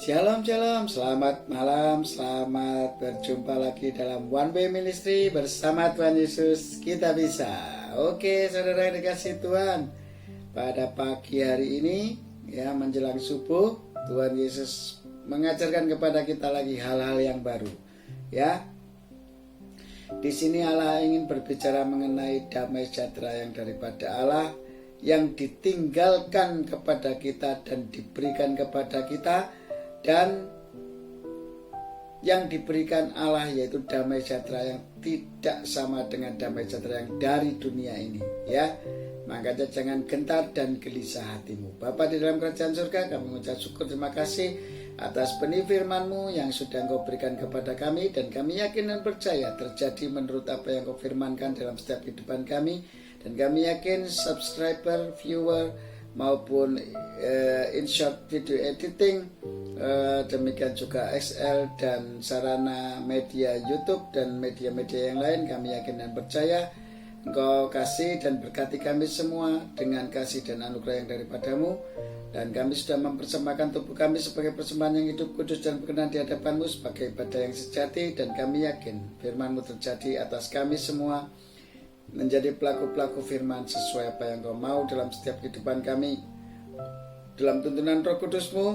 Shalom, shalom, selamat malam, selamat berjumpa lagi dalam One Way Ministry bersama Tuhan Yesus, kita bisa. Oke, saudara yang dikasih Tuhan, pada pagi hari ini, ya menjelang subuh, Tuhan Yesus mengajarkan kepada kita lagi hal-hal yang baru. Ya, di sini Allah ingin berbicara mengenai damai sejahtera yang daripada Allah, yang ditinggalkan kepada kita dan diberikan kepada kita, dan yang diberikan Allah yaitu damai sejahtera yang tidak sama dengan damai sejahtera yang dari dunia ini, ya. Makanya jangan gentar dan gelisah hatimu. Bapa di dalam kerajaan surga, kami mengucap syukur, terima kasih atas benih firman-Mu yang sudah Engkau berikan kepada kami, dan kami yakin dan percaya terjadi menurut apa yang Engkau firmankan dalam setiap kehidupan kami. Dan kami yakin subscriber, viewer maupun InShot video editing, demikian juga XL dan sarana media YouTube dan media-media yang lain, kami yakin dan percaya Engkau kasih dan berkati kami semua dengan kasih dan anugerah yang daripadamu. Dan kami sudah mempersembahkan tubuh kami sebagai persembahan yang hidup, kudus dan berkenan di hadapan-Mu sebagai ibadah yang sejati. Dan kami yakin firman-Mu terjadi atas kami semua, menjadi pelaku-pelaku firman sesuai apa yang Kau mau dalam setiap kehidupan kami, dalam tuntunan Roh Kudus-Mu,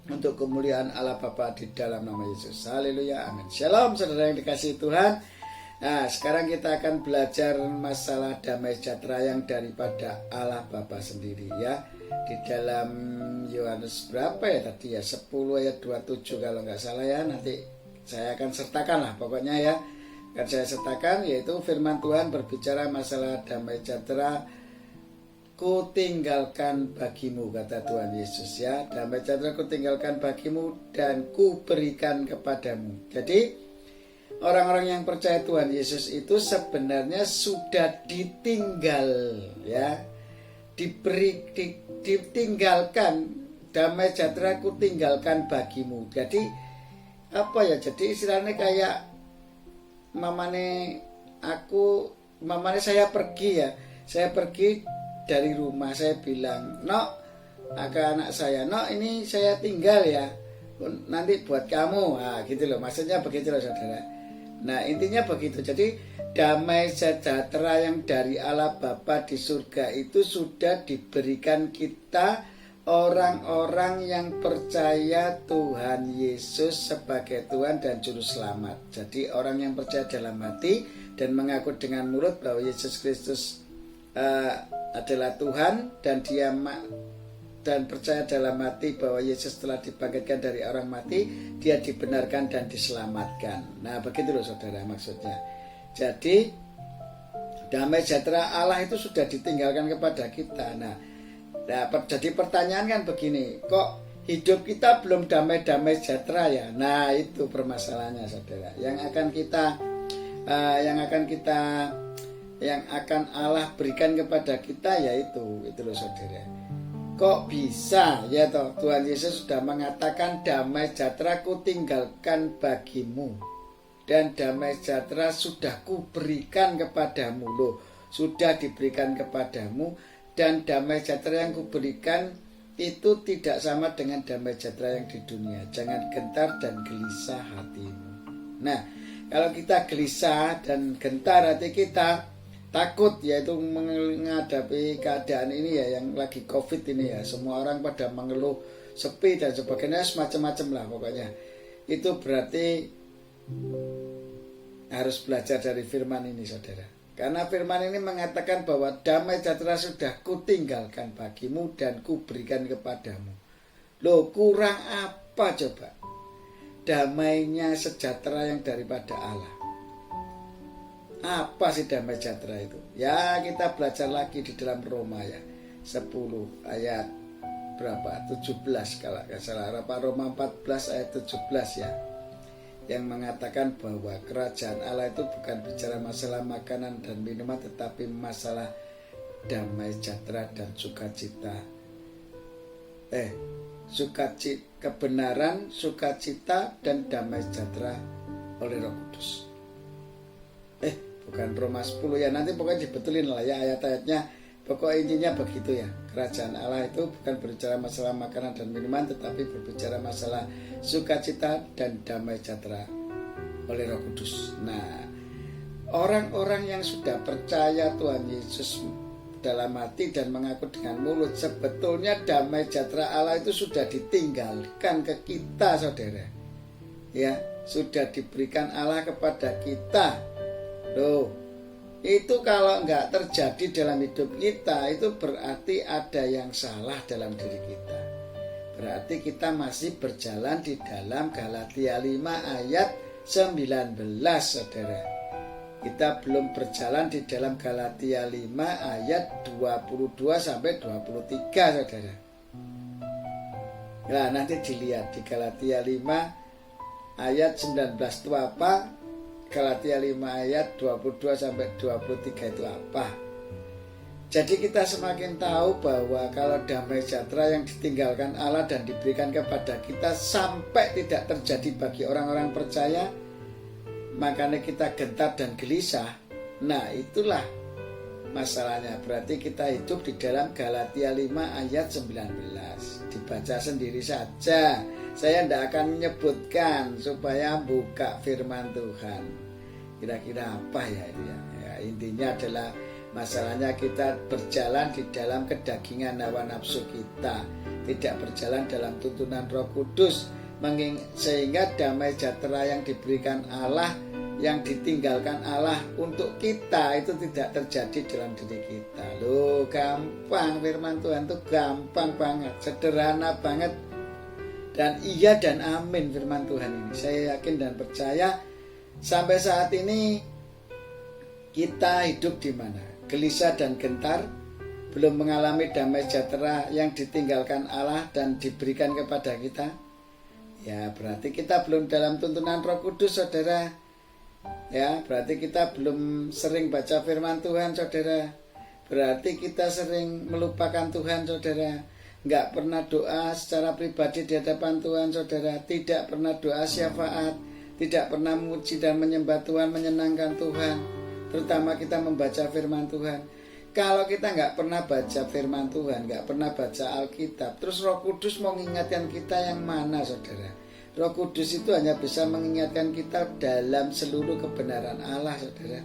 untuk kemuliaan Allah Bapa di dalam nama Yesus. Haleluya, amin. Shalom saudara yang dikasihi Tuhan. Nah, sekarang kita akan belajar masalah damai sejahtera yang daripada Allah Bapa sendiri, ya. Di dalam Yohanes berapa ya tadi ya, 10 ayat 27 kalau nggak salah ya. Nanti saya akan sertakan lah pokoknya ya. Akan saya sertakan, yaitu firman Tuhan berbicara masalah damai sejahtera ku tinggalkan bagimu, kata Tuhan Yesus, ya. Damai sejahtera ku tinggalkan bagimu dan ku berikan kepadamu. Jadi orang-orang yang percaya Tuhan Yesus itu sebenarnya sudah ditinggal, ya, ditinggalkan damai sejahtera ku tinggalkan bagimu. Jadi apa ya? Jadi istilahnya kayak mamane saya pergi, ya. Saya pergi dari rumah, saya bilang, "Nok, anak saya, Nok, ini saya tinggal ya. Nanti buat kamu." Nah, gitu loh. Maksudnya begitu loh, saudara. Nah, intinya begitu. Jadi damai sejahtera yang dari Allah Bapa di surga itu sudah diberikan kita, orang-orang yang percaya Tuhan Yesus sebagai Tuhan dan Juru Selamat. Jadi orang yang percaya dalam hati dan mengaku dengan mulut bahwa Yesus Kristus adalah Tuhan, dan dia dan percaya dalam hati bahwa Yesus telah dibangkitkan dari orang mati, dia dibenarkan dan diselamatkan. Nah, begitu loh saudara maksudnya. Jadi damai sejahtera Allah itu sudah ditinggalkan kepada kita. Nah, jadi pertanyaan kan begini, kok hidup kita belum damai-damai sejahtera ya? Nah, itu permasalahannya saudara. Yang akan Allah berikan kepada kita yaitu itu loh saudara. Kok bisa ya toh, Tuhan Yesus sudah mengatakan damai sejahtera ku tinggalkan bagimu, dan damai sejahtera sudah ku berikan kepadamu. Loh, sudah diberikan kepadamu, dan damai sejahtera yang ku berikan itu tidak sama dengan damai sejahtera yang di dunia. Jangan gentar dan gelisah hatimu. Nah, kalau kita gelisah dan gentar hati kita, takut, yaitu menghadapi keadaan ini ya, yang lagi COVID ini ya, semua orang pada mengeluh sepi dan sebagainya, semacam-macam lah pokoknya. Itu berarti harus belajar dari firman ini saudara. Karena firman ini mengatakan bahwa damai sejahtera sudah kutinggalkan bagimu dan kuberikan kepadamu. Loh, kurang apa coba damainya sejahtera yang daripada Allah? Apa sih damai sejahtera itu? Ya, kita belajar lagi di dalam Roma ya, 10 ayat berapa? 17 kalau nggak salah. Roma 14 ayat 17 ya, yang mengatakan bahwa kerajaan Allah itu bukan bicara masalah makanan dan minuman, tetapi masalah damai sejahtera dan sukacita. Kebenaran, sukacita dan damai sejahtera oleh Roh Kudus. Bukan Roma 10 ya, nanti pokoknya dibetulin lah ya ayat-ayatnya. Pokok intinya begitu ya. Kerajaan Allah itu bukan berbicara masalah makanan dan minuman, tetapi berbicara masalah sukacita dan damai sejahtera oleh Roh Kudus. Nah, orang-orang yang sudah percaya Tuhan Yesus dalam hati dan mengaku dengan mulut, sebetulnya damai sejahtera Allah itu sudah ditinggalkan ke kita, saudara. Ya, sudah diberikan Allah kepada kita. Loh, itu kalau nggak terjadi dalam hidup kita, itu berarti ada yang salah dalam diri kita. Berarti kita masih berjalan di dalam Galatia 5 ayat 19, saudara. Kita belum berjalan di dalam Galatia 5 ayat 22 sampai 23, saudara. Nah, nanti dilihat di Galatia 5 ayat 19 itu apa? Galatia 5 ayat 22 sampai 23 itu apa? Jadi kita semakin tahu bahwa kalau damai sejahtera yang ditinggalkan Allah dan diberikan kepada kita sampai tidak terjadi bagi orang-orang percaya, makanya kita gentar dan gelisah. Nah, itulah masalahnya. Berarti kita hidup di dalam Galatia 5 ayat 19. Dibaca sendiri saja. Saya tidak akan menyebutkan supaya buka firman Tuhan. Kira-kira apa ya ini ya? Ya, intinya adalah masalahnya kita berjalan di dalam kedagingan hawa nafsu kita, tidak berjalan dalam tuntunan Roh Kudus, sehingga damai sejahtera yang diberikan Allah, yang ditinggalkan Allah untuk kita itu tidak terjadi dalam diri kita. Loh, gampang, firman Tuhan itu gampang banget, sederhana banget. Dan iya dan amin firman Tuhan ini. Saya yakin dan percaya sampai saat ini kita hidup di mana? Gelisah dan gentar, belum mengalami damai sejahtera yang ditinggalkan Allah dan diberikan kepada kita. Ya, berarti kita belum dalam tuntunan Roh Kudus, saudara. Ya, berarti kita belum sering baca firman Tuhan, saudara. Berarti kita sering melupakan Tuhan, saudara. Nggak pernah doa secara pribadi di hadapan Tuhan, saudara. Tidak pernah doa syafaat, tidak pernah memuji dan menyembah Tuhan, menyenangkan Tuhan. Terutama kita membaca firman Tuhan. Kalau kita nggak pernah baca firman Tuhan, nggak pernah baca Alkitab, terus Roh Kudus mau mengingatkan kita yang mana, saudara? Roh Kudus itu hanya bisa mengingatkan kita dalam seluruh kebenaran Allah, saudara.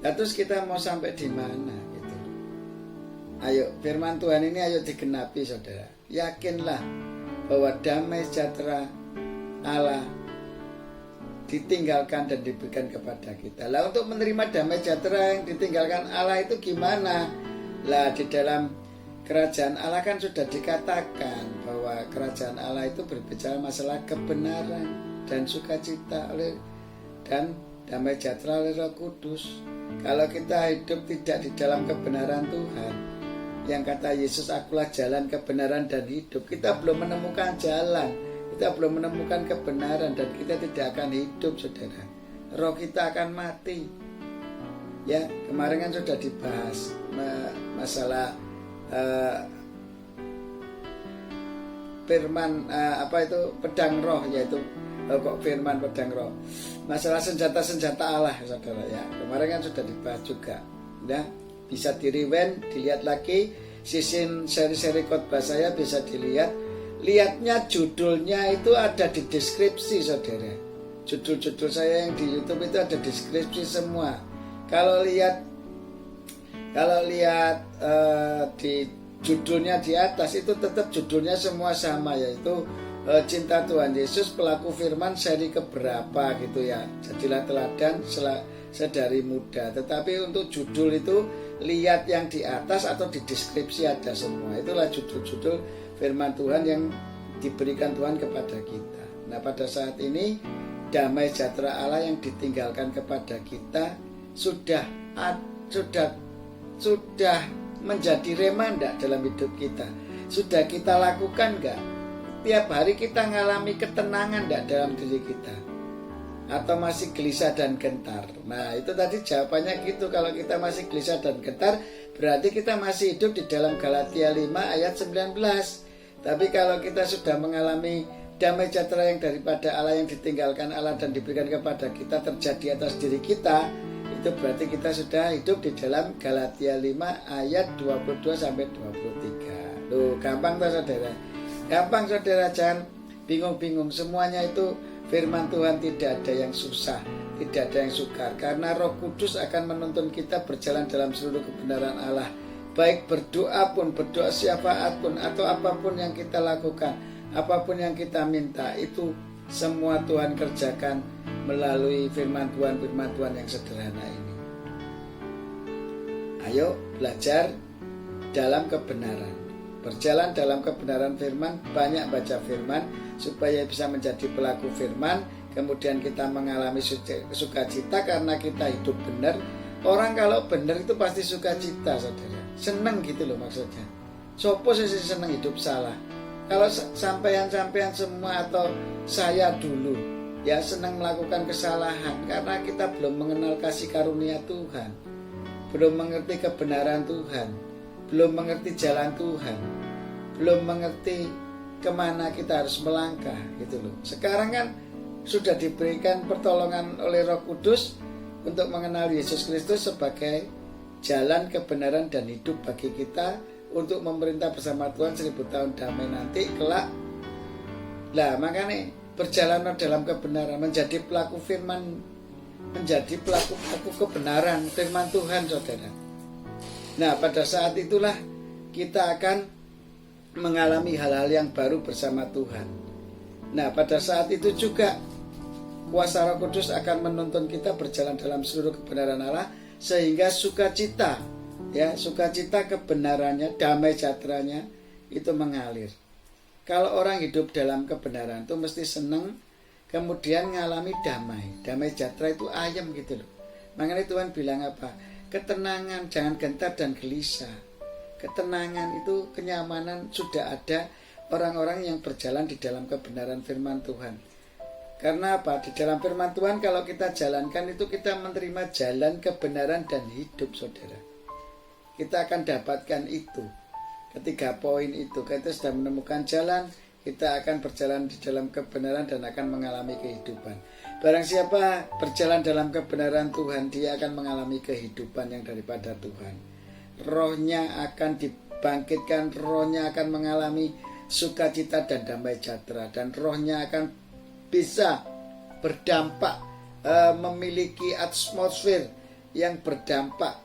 Nah, terus kita mau sampai di mana? Ayo, firman Tuhan ini ayo digenapi, saudara. Yakinlah bahwa damai sejahtera Allah ditinggalkan dan diberikan kepada kita. Lah, untuk menerima damai sejahtera yang ditinggalkan Allah itu gimana? Lah, di dalam kerajaan Allah kan sudah dikatakan bahwa kerajaan Allah itu berbicara masalah kebenaran dan sukacita dan damai sejahtera oleh Roh Kudus. Kalau kita hidup tidak di dalam kebenaran Tuhan, yang kata Yesus, akulah jalan, kebenaran dan hidup, kita belum menemukan jalan, kita belum menemukan kebenaran, dan kita tidak akan hidup, saudara. Roh kita akan mati. Ya, kemarin kan sudah dibahas masalah firman pedang roh, yaitu kok firman pedang roh, masalah senjata-senjata Allah, saudara. Ya, kemarin kan sudah dibahas juga. Ya, bisa di-rewind, dilihat lagi seri-seri khotbah saya, bisa dilihat. Lihatnya judulnya itu ada di deskripsi, saudara. Judul-judul saya yang di YouTube itu ada deskripsi semua. Kalau lihat di judulnya di atas itu tetap judulnya semua sama, yaitu Cinta Tuhan Yesus Pelaku Firman seri keberapa gitu ya. Jadilah teladan sedari muda. Tetapi untuk judul itu lihat yang di atas atau di deskripsi ada semua. Itulah judul-judul firman Tuhan yang diberikan Tuhan kepada kita. Nah, pada saat ini damai sejahtera Allah yang ditinggalkan kepada kita sudah menjadi rema enggak dalam hidup kita? Sudah kita lakukan enggak? Tiap hari kita mengalami ketenangan enggak dalam diri kita? Atau masih gelisah dan gentar? Nah, itu tadi jawabannya gitu. Kalau kita masih gelisah dan gentar, berarti kita masih hidup di dalam Galatia 5 ayat 19. Tapi kalau kita sudah mengalami damai sejahtera yang daripada Allah yang ditinggalkan Allah dan diberikan kepada kita terjadi atas diri kita, itu itu berarti kita sudah hidup di dalam Galatia 5 ayat 22 sampai 23. Loh, gampang toh saudara? Gampang saudara, jangan bingung-bingung. Semuanya itu firman Tuhan, tidak ada yang susah, tidak ada yang sukar. Karena Roh Kudus akan menuntun kita berjalan dalam seluruh kebenaran Allah. Baik berdoa pun, berdoa syafaat pun, atau apapun yang kita lakukan, apapun yang kita minta, itu semua Tuhan kerjakan melalui firman Tuhan yang sederhana ini. Ayo belajar dalam kebenaran, berjalan dalam kebenaran firman, banyak baca firman supaya bisa menjadi pelaku firman. Kemudian kita mengalami sukacita karena kita hidup benar. Orang kalau benar itu pasti sukacita saudara, seneng gitu loh maksudnya. Sopo sih seneng hidup salah? Kalau sampean semua atau saya dulu ya senang melakukan kesalahan karena kita belum mengenal kasih karunia Tuhan, belum mengerti kebenaran Tuhan, belum mengerti jalan Tuhan, belum mengerti kemana kita harus melangkah gitu loh. Sekarang kan sudah diberikan pertolongan oleh Roh Kudus untuk mengenal Yesus Kristus sebagai jalan kebenaran dan hidup bagi kita untuk memerintah bersama Tuhan 1000 tahun damai nanti kelak. Lah makanya berjalan dalam kebenaran, menjadi pelaku firman, menjadi pelaku kebenaran firman Tuhan saudara. Nah pada saat itulah kita akan mengalami hal-hal yang baru bersama Tuhan. Nah pada saat itu juga kuasa Roh Kudus akan menuntun kita berjalan dalam seluruh kebenaran Allah, sehingga sukacita, ya sukacita kebenarannya, damai sejahteranya itu mengalir. Kalau orang hidup dalam kebenaran itu mesti senang, kemudian ngalami damai. Damai sejahtera itu ayam gitu loh. Makanya Tuhan bilang apa? Ketenangan, jangan gentar dan gelisah. Ketenangan itu, kenyamanan sudah ada orang-orang yang berjalan di dalam kebenaran firman Tuhan. Karena apa? Di dalam firman Tuhan kalau kita jalankan itu kita menerima jalan kebenaran dan hidup saudara. Kita akan dapatkan itu. Ketiga poin itu, kita sudah menemukan jalan, kita akan berjalan di dalam kebenaran dan akan mengalami kehidupan. Barang siapa berjalan dalam kebenaran Tuhan, dia akan mengalami kehidupan yang daripada Tuhan. Rohnya akan dibangkitkan, rohnya akan mengalami sukacita dan damai sejahtera, dan rohnya akan bisa berdampak, memiliki atmosfer yang berdampak,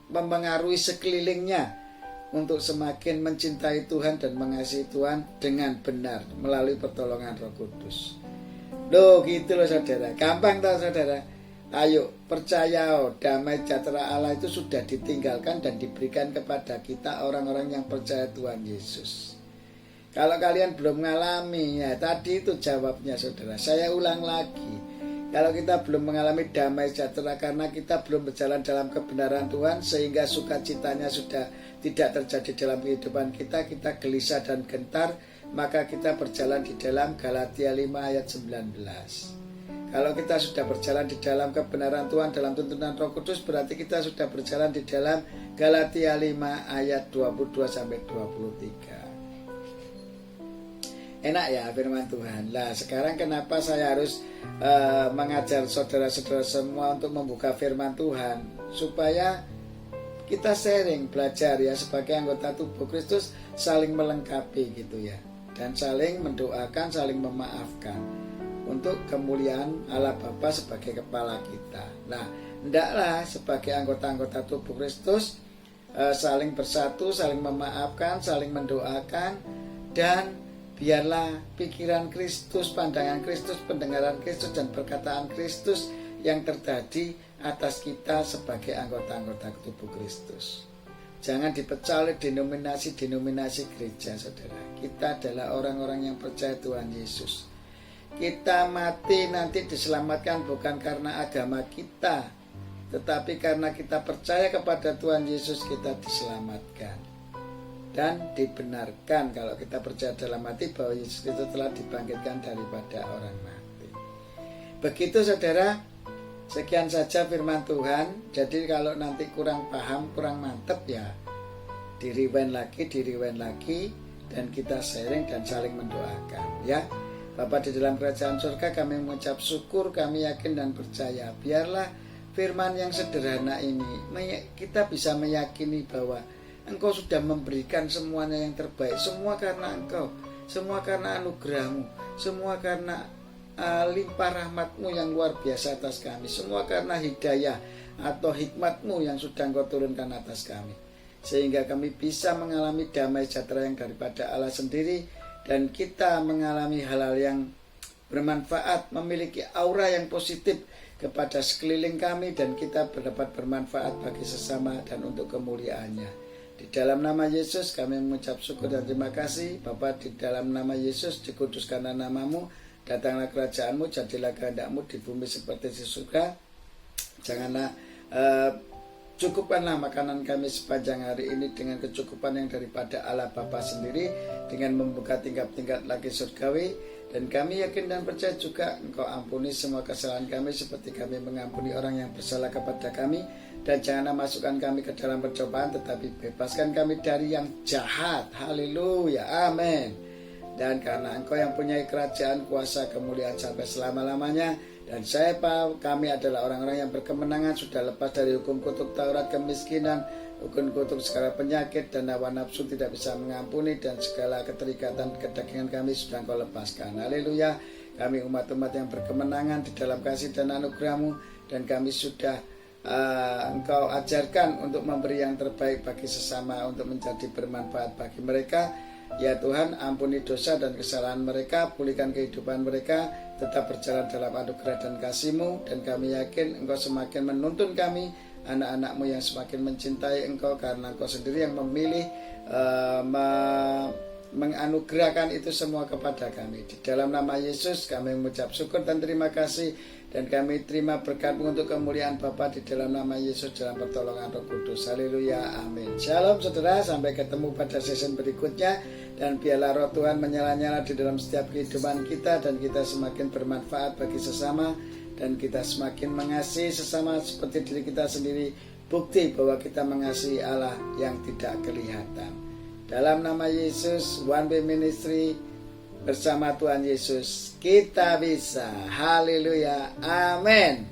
mempengaruhi sekelilingnya untuk semakin mencintai Tuhan dan mengasihi Tuhan dengan benar melalui pertolongan Roh Kudus. Loh gitu loh saudara, gampang tau saudara. Ayo percaya, damai sejahtera Allah itu sudah ditinggalkan dan diberikan kepada kita orang-orang yang percaya Tuhan Yesus. Kalau kalian belum mengalami, ya tadi itu jawabnya saudara. Saya ulang lagi, kalau kita belum mengalami damai sejahtera karena kita belum berjalan dalam kebenaran Tuhan, sehingga sukacitanya sudah tidak terjadi dalam kehidupan kita, kita gelisah dan gentar, maka kita berjalan di dalam Galatia 5 ayat 19. Kalau kita sudah berjalan di dalam kebenaran Tuhan dalam tuntunan Roh Kudus, berarti kita sudah berjalan di dalam Galatia 5 ayat 22 sampai 23. Enak ya firman Tuhan. Lah sekarang kenapa saya harus mengajar saudara-saudara semua untuk membuka firman Tuhan, supaya kita sharing, belajar ya sebagai anggota tubuh Kristus, saling melengkapi gitu ya, dan saling mendoakan, saling memaafkan untuk kemuliaan Allah Bapa sebagai kepala kita. Nah, hendaklah sebagai anggota-anggota tubuh Kristus saling bersatu, saling memaafkan, saling mendoakan, dan biarlah pikiran Kristus, pandangan Kristus, pendengaran Kristus, dan perkataan Kristus yang terjadi atas kita sebagai anggota-anggota tubuh Kristus. Jangan dipecah oleh denominasi-denominasi gereja, saudara. Kita adalah orang-orang yang percaya Tuhan Yesus. Kita mati nanti diselamatkan bukan karena agama kita, tetapi karena kita percaya kepada Tuhan Yesus, kita diselamatkan dan dibenarkan kalau kita percaya dalam hati bahwa Yesus itu telah dibangkitkan daripada orang mati. Begitu saudara, sekian saja firman Tuhan. Jadi kalau nanti kurang paham, kurang mantep ya, di-rewind lagi, dan kita sharing dan saling mendoakan ya. Bapa di dalam kerajaan surga, kami mengucap syukur, kami yakin dan percaya, biarlah firman yang sederhana ini, kita bisa meyakini bahwa Engkau sudah memberikan semuanya yang terbaik. Semua karena Engkau, semua karena anugerah-Mu, semua karena limpah rahmat-Mu yang luar biasa atas kami, semua karena hidayah atau hikmat-Mu yang sudah Engkau turunkan atas kami, sehingga kami bisa mengalami damai sejahtera yang daripada Allah sendiri, dan kita mengalami hal-hal yang bermanfaat, memiliki aura yang positif kepada sekeliling kami, dan kita dapat bermanfaat bagi sesama dan untuk kemuliaan-Nya. Di dalam nama Yesus kami mengucap syukur dan terima kasih. Bapa, di dalam nama Yesus dikuduskanlah nama-Mu, datanglah kerajaan-Mu, jadilah kehendak-Mu di bumi seperti di surga. Janganlah cukupkanlah makanan kami sepanjang hari ini dengan kecukupan yang daripada Allah Bapa sendiri, dengan membuka tingkat-tingkat lagi surgawi. Dan kami yakin dan percaya juga Engkau ampuni semua kesalahan kami seperti kami mengampuni orang yang bersalah kepada kami. Dan janganlah masukkan kami ke dalam percobaan, tetapi bebaskan kami dari yang jahat. Haleluya, amin. Dan karena Engkau yang punya kerajaan, kuasa, kemuliaan sampai selama-lamanya. Dan kami adalah orang-orang yang berkemenangan, sudah lepas dari hukum kutuk Taurat, kemiskinan, hukum kutuk segala penyakit dan hawa nafsu tidak bisa mengampuni, dan segala keterikatan kedagingan kami sudah Engkau lepaskan. Haleluya. Kami umat-umat yang berkemenangan di dalam kasih dan anugerah-Mu, dan kami sudah Engkau ajarkan untuk memberi yang terbaik bagi sesama, untuk menjadi bermanfaat bagi mereka. Ya Tuhan, ampuni dosa dan kesalahan mereka, pulihkan kehidupan mereka, tetap berjalan dalam anugerah dan kasih-Mu. Dan kami yakin Engkau semakin menuntun kami, anak-anak-Mu yang semakin mencintai Engkau, karena Engkau sendiri yang memilih menganugerahkan itu semua kepada kami. Di dalam nama Yesus kami mengucap syukur dan terima kasih, dan kami terima berkat-Mu untuk kemuliaan Bapa di dalam nama Yesus, dalam pertolongan Roh Kudus. Haleluya, amin. Shalom saudara, sampai ketemu pada season berikutnya, dan biarlah Roh Tuhan menyala-nyala di dalam setiap kehidupan kita, dan kita semakin bermanfaat bagi sesama, dan kita semakin mengasihi sesama seperti diri kita sendiri, bukti bahwa kita mengasihi Allah yang tidak kelihatan. Dalam nama Yesus, One Way Ministry bersama Tuhan Yesus kita bisa. Haleluya, amin.